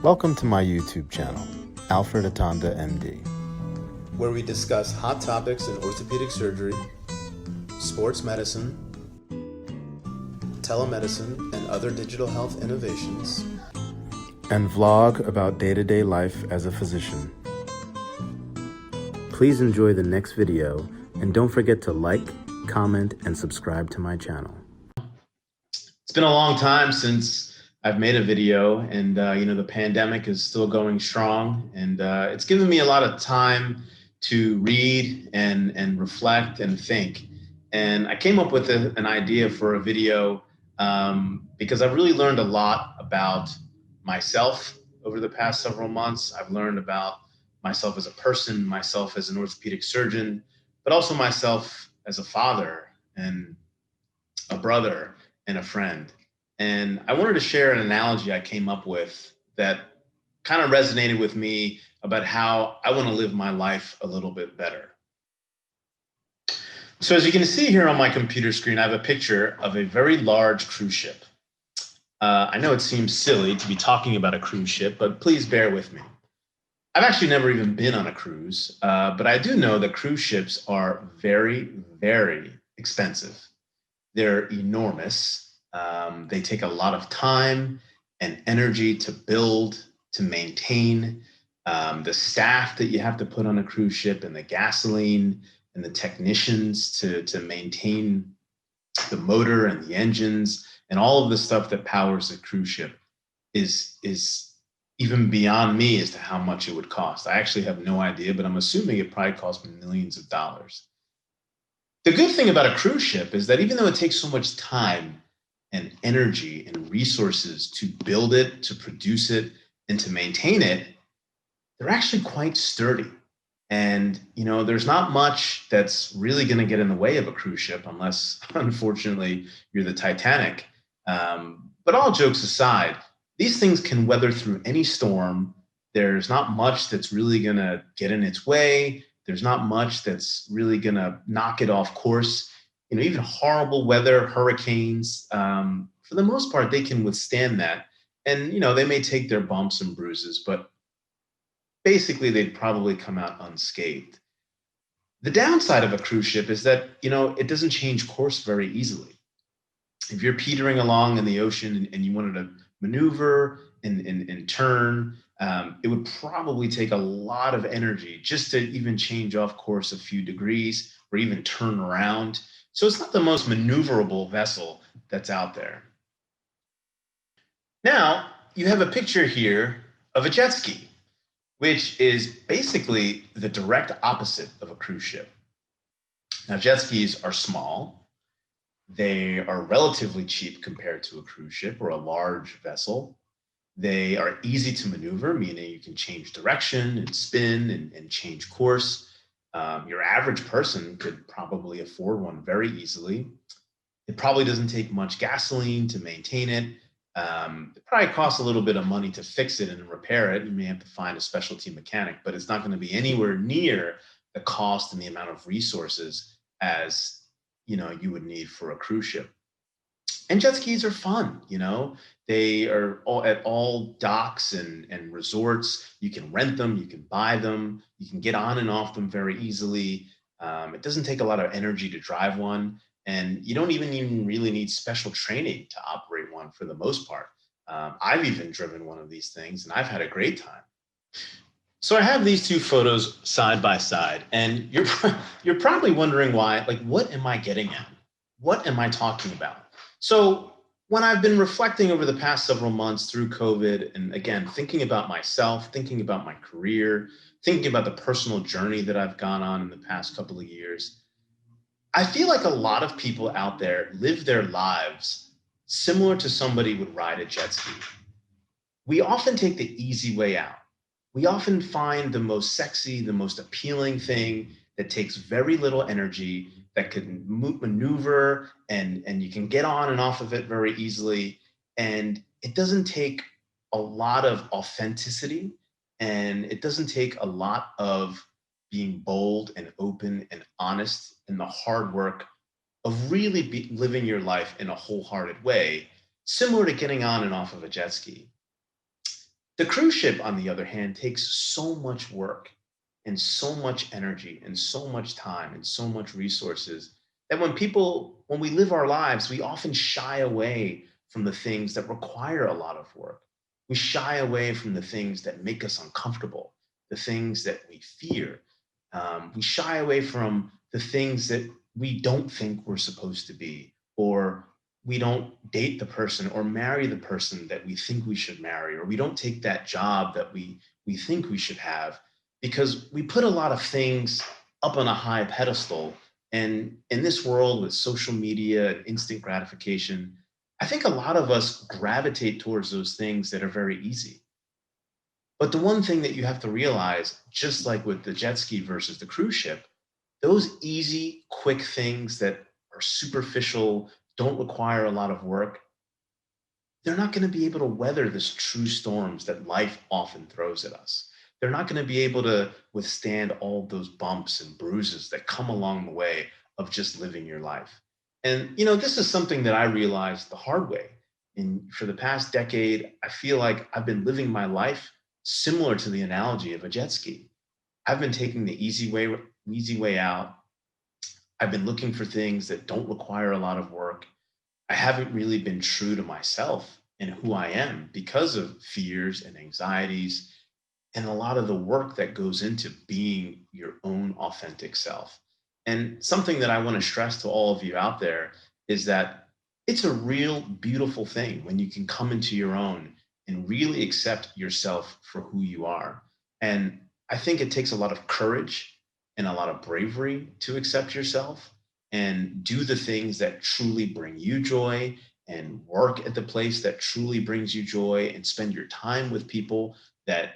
Welcome to my YouTube channel, Alfred Atanda, MD, where we discuss hot topics in orthopedic surgery, sports medicine, telemedicine, and other digital health innovations, and vlog about day-to-day life as a physician. Please enjoy the next video, and don't forget to like, comment, and subscribe to my channel. It's been a long time since I've made a video, and the pandemic is still going strong, and it's given me a lot of time to read and reflect and think. And I came up with an idea for a video because I've really learned a lot about myself over the past several months. I've learned about myself as a person, myself as an orthopedic surgeon, but also myself as a father and a brother and a friend. And I wanted to share an analogy I came up with that kind of resonated with me about how I want to live my life a little bit better. So as you can see here on my computer screen, I have a picture of a very large cruise ship. I know it seems silly to be talking about a cruise ship, but please bear with me. I've actually never even been on a cruise, but I do know that cruise ships are very, very expensive. They're enormous. They take a lot of time and energy to build, to maintain. The staff that you have to put on a cruise ship, and the gasoline and the technicians to maintain the motor and the engines and all of the stuff that powers a cruise ship is even beyond me as to how much it would cost. I actually have no idea, but I'm assuming it probably costs millions of dollars. The good thing about a cruise ship is that even though it takes so much time and energy and resources to build it, to produce it, and to maintain it, they're actually quite sturdy. And, there's not much that's really going to get in the way of a cruise ship unless, unfortunately, you're the Titanic. But all jokes aside, these things can weather through any storm. There's not much that's really going to get in its way. There's not much that's really going to knock it off course. Even horrible weather, hurricanes, for the most part, they can withstand that. And, they may take their bumps and bruises, but basically they'd probably come out unscathed. The downside of a cruise ship is that, it doesn't change course very easily. If you're petering along in the ocean and you wanted to maneuver and turn, it would probably take a lot of energy just to even change off course a few degrees or even turn around. So it's not the most maneuverable vessel that's out there. Now, you have a picture here of a jet ski, which is basically the direct opposite of a cruise ship. Now, jet skis are small. They are relatively cheap compared to a cruise ship or a large vessel. They are easy to maneuver, meaning you can change direction and spin and change course. Your average person could probably afford one very easily. It probably doesn't take much gasoline to maintain it. It probably costs a little bit of money to fix it and repair it. You may have to find a specialty mechanic, but it's not going to be anywhere near the cost and the amount of resources as you would need for a cruise ship. And jet skis are fun. They are at all docks and resorts. You can rent them, you can buy them, you can get on and off them very easily. It doesn't take a lot of energy to drive one, and you don't even really need special training to operate one for the most part. I've even driven one of these things, and I've had a great time. So I have these two photos side by side, and you're probably wondering why. Like, what am I getting at? What am I talking about? So when I've been reflecting over the past several months through COVID, and again, thinking about myself, thinking about my career, thinking about the personal journey that I've gone on in the past couple of years, I feel like a lot of people out there live their lives similar to somebody would ride a jet ski. We often take the easy way out. We often find the most sexy, the most appealing thing that takes very little energy, that can maneuver and you can get on and off of it very easily. And it doesn't take a lot of authenticity, and it doesn't take a lot of being bold and open and honest and the hard work of really living your life in a wholehearted way, similar to getting on and off of a jet ski. The cruise ship, on the other hand, takes so much work and so much energy and so much time and so much resources that when we live our lives, we often shy away from the things that require a lot of work. We shy away from the things that make us uncomfortable, the things that we fear. We shy away from the things that we don't think we're supposed to be, or we don't date the person or marry the person that we think we should marry, or we don't take that job that we think we should have, because we put a lot of things up on a high pedestal. And in this world with social media and instant gratification, I think a lot of us gravitate towards those things that are very easy. But the one thing that you have to realize, just like with the jet ski versus the cruise ship, those easy, quick things that are superficial, don't require a lot of work, they're not going to be able to weather this true storms that life often throws at us. They're not going to be able to withstand all those bumps and bruises that come along the way of just living your life. And this is something that I realized the hard way. And for the past decade, I feel like I've been living my life similar to the analogy of a jet ski. I've been taking the easy way out. I've been looking for things that don't require a lot of work. I haven't really been true to myself and who I am because of fears and anxieties and a lot of the work that goes into being your own authentic self. And something that I want to stress to all of you out there is that it's a real beautiful thing when you can come into your own and really accept yourself for who you are. And I think it takes a lot of courage and a lot of bravery to accept yourself and do the things that truly bring you joy and work at the place that truly brings you joy and spend your time with people that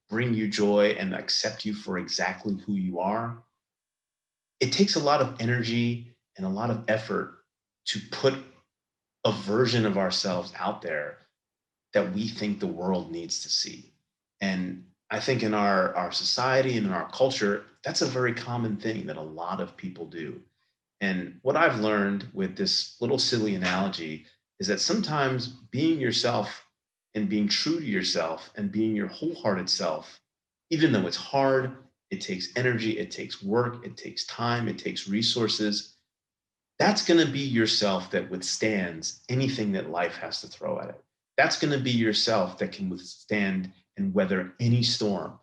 bring you joy and accept you for exactly who you are. It takes a lot of energy and a lot of effort to put a version of ourselves out there that we think the world needs to see. And I think in our society and in our culture, that's a very common thing that a lot of people do. And what I've learned with this little silly analogy is that sometimes being yourself and being true to yourself and being your wholehearted self, even though it's hard, it takes energy, it takes work, it takes time, it takes resources, that's going to be yourself that withstands anything that life has to throw at it. That's going to be yourself that can withstand and weather any storm,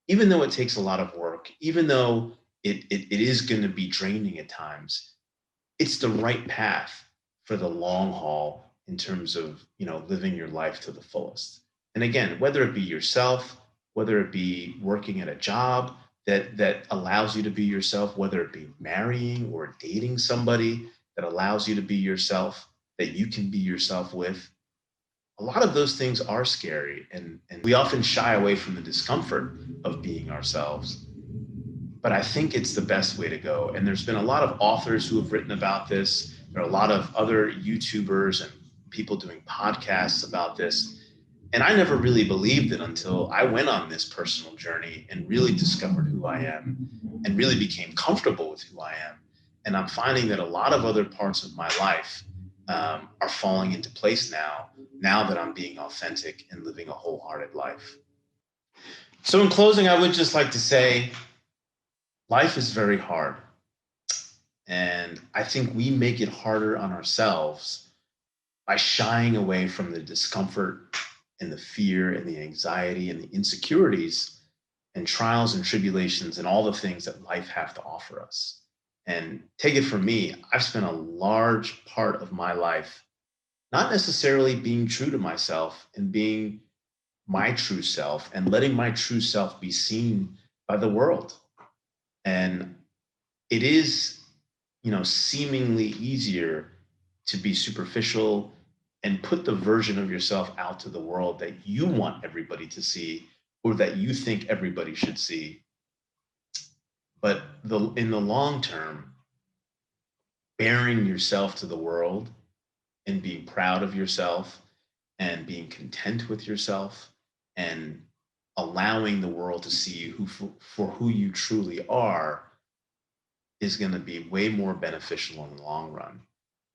even though it takes a lot of work, even though it is going to be draining at times. It's the right path for the long haul in terms of living your life to the fullest. And again, whether it be yourself, whether it be working at a job that allows you to be yourself, whether it be marrying or dating somebody that allows you to be yourself, that you can be yourself with, a lot of those things are scary. And we often shy away from the discomfort of being ourselves. But I think it's the best way to go. And there's been a lot of authors who have written about this. There are a lot of other YouTubers and people doing podcasts about this. And I never really believed it until I went on this personal journey and really discovered who I am and really became comfortable with who I am. And I'm finding that a lot of other parts of my life are falling into place now that I'm being authentic and living a wholehearted life. So, in closing, I would just like to say life is very hard. And I think we make it harder on ourselves by shying away from the discomfort and the fear and the anxiety and the insecurities and trials and tribulations and all the things that life have to offer us. And take it from me, I've spent a large part of my life not necessarily being true to myself and being my true self and letting my true self be seen by the world. And it is, seemingly easier to be superficial and put the version of yourself out to the world that you want everybody to see or that you think everybody should see. But in the long term, bearing yourself to the world and being proud of yourself and being content with yourself and allowing the world to see you for who you truly are is going to be way more beneficial in the long run.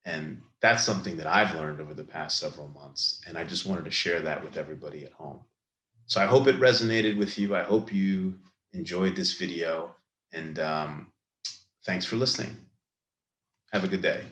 And that's something that I've learned over the past several months. And I just wanted to share that with everybody at home. So I hope it resonated with you. I hope you enjoyed this video, and thanks for listening. Have a good day.